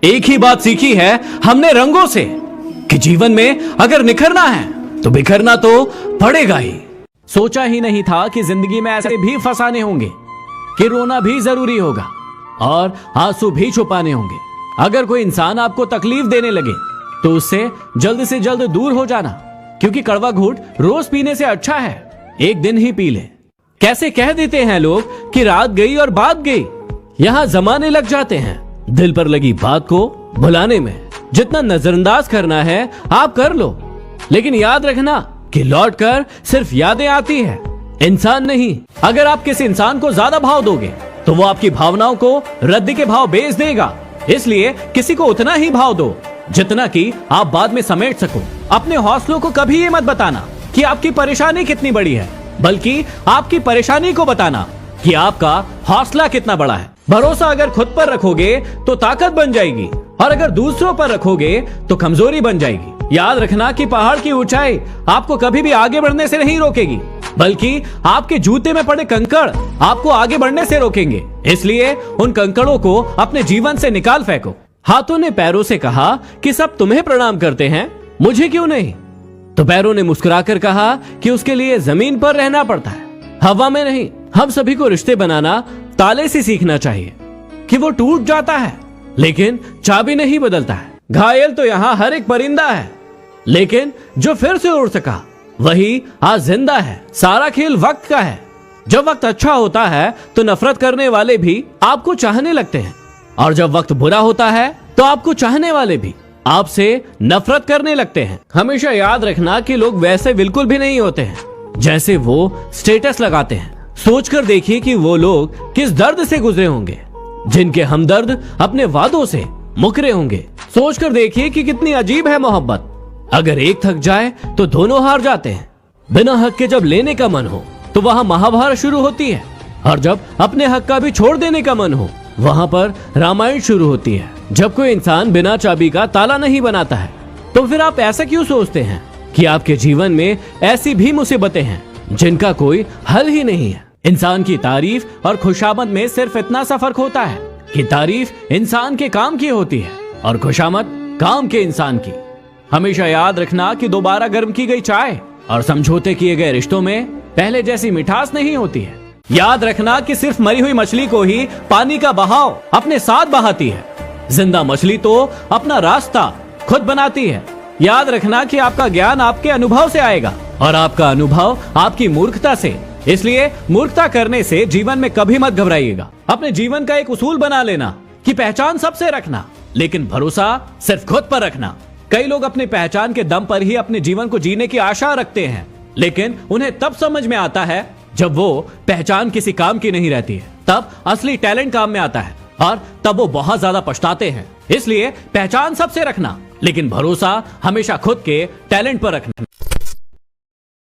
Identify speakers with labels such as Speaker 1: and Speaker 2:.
Speaker 1: एक ही बात सीखी है हमने रंगों से कि जीवन में अगर निखरना है तो बिखरना तो पड़ेगा ही। सोचा ही नहीं था कि जिंदगी में ऐसे भी फसाने होंगे कि रोना भी जरूरी होगा और आंसू भी छुपाने होंगे। अगर कोई इंसान आपको तकलीफ देने लगे तो उससे जल्द से जल्द दूर हो जाना, क्योंकि कड़वा घूंट रोज पीने से अच्छा है एक दिन ही पी ले। कैसे कह देते हैं लोग कि रात गई और बात गई, यहां जमाने लग जाते हैं दिल पर लगी बात को भुलाने में। जितना नजरअंदाज करना है आप कर लो, लेकिन याद रखना कि लौट कर सिर्फ यादें आती है, इंसान नहीं। अगर आप किसी इंसान को ज्यादा भाव दोगे तो वो आपकी भावनाओं को रद्दी के भाव बेच देगा। इसलिए किसी को उतना ही भाव दो जितना कि आप बाद में समेट सको। अपने हौसलों को कभी ये मत बताना कि आपकी परेशानी कितनी बड़ी है, बल्कि आपकी परेशानी को बताना कि आपका हौसला कितना बड़ा है। भरोसा अगर खुद पर रखोगे तो ताकत बन जाएगी, और अगर दूसरों पर रखोगे तो कमजोरी बन जाएगी। याद रखना कि पहाड़ की ऊंचाई आपको कभी भी आगे बढ़ने से नहीं रोकेगी, बल्कि आपके जूते में पड़े कंकड़ आपको आगे बढ़ने से रोकेंगे। इसलिए उन कंकड़ों को अपने जीवन से निकाल फेंको। हाथों ने पैरों से कहा कि सब तुम्हें प्रणाम करते हैं, मुझे क्यों नहीं? तो पैरों ने मुस्कुराकर कहा कि उसके लिए जमीन पर रहना पड़ता है, हवा में नहीं। हम सभी को रिश्ते बनाना ताले से सीखना चाहिए कि वो टूट जाता है लेकिन चाबी नहीं बदलता है। घायल तो यहाँ हर एक परिंदा है, लेकिन जो फिर से उड़ सका वही आज जिंदा है। सारा खेल वक्त का है। जब वक्त अच्छा होता है तो नफरत करने वाले भी आपको चाहने लगते हैं, और जब वक्त बुरा होता है तो आपको चाहने वाले भी आपसे नफरत करने लगते हैं। हमेशा याद रखना कि लोग वैसे बिल्कुल भी नहीं होते हैं जैसे वो स्टेटस लगाते हैं। सोचकर देखिए कि वो लोग किस दर्द से गुजरे होंगे, जिनके हमदर्द अपने वादों से मुकरे होंगे। सोचकर देखिए कि कितनी अजीब है मोहब्बत। अगर एक थक जाए तो दोनों हार जाते हैं। बिना हक के जब लेने का मन हो तो वहां महाभारत शुरू होती है, और जब अपने हक का भी छोड़ देने का मन हो वहां पर रामायण शुरू होती है। जब कोई इंसान बिना चाबी का ताला नहीं बनाता है तो फिर आप ऐसा क्यों सोचते हैं कि आपके जीवन में ऐसी भी मुसीबतें हैं जिनका कोई हल ही नहीं है। इंसान की तारीफ और खुशामद में सिर्फ इतना सा फर्क होता है कि तारीफ इंसान के काम की होती है और खुशामद काम के इंसान की। हमेशा याद रखना कि दोबारा गर्म की गई चाय और समझौते किए गए रिश्तों में पहले जैसी मिठास नहीं होती है। याद रखना कि सिर्फ मरी हुई मछली को ही पानी का बहाव अपने साथ बहाती है, जिंदा मछली तो अपना रास्ता खुद बनाती है। याद रखना कि आपका ज्ञान आपके अनुभव से आएगा और आपका अनुभव आपकी मूर्खता से। इसलिए मूर्खता करने से जीवन में कभी मत घबराइएगा। अपने जीवन का एक उसूल बना लेना कि पहचान सबसे रखना, लेकिन भरोसा सिर्फ खुद पर रखना। कई लोग अपनी पहचान के दम पर ही अपने जीवन को जीने की आशा रखते हैं, लेकिन उन्हें तब समझ में आता है जब वो पहचान किसी काम की नहीं रहती है। तब असली टैलेंट काम में आता है और तब वो बहुत ज्यादा पछताते हैं। इसलिए पहचान सबसे रखना, लेकिन भरोसा हमेशा खुद के टैलेंट पर रखना।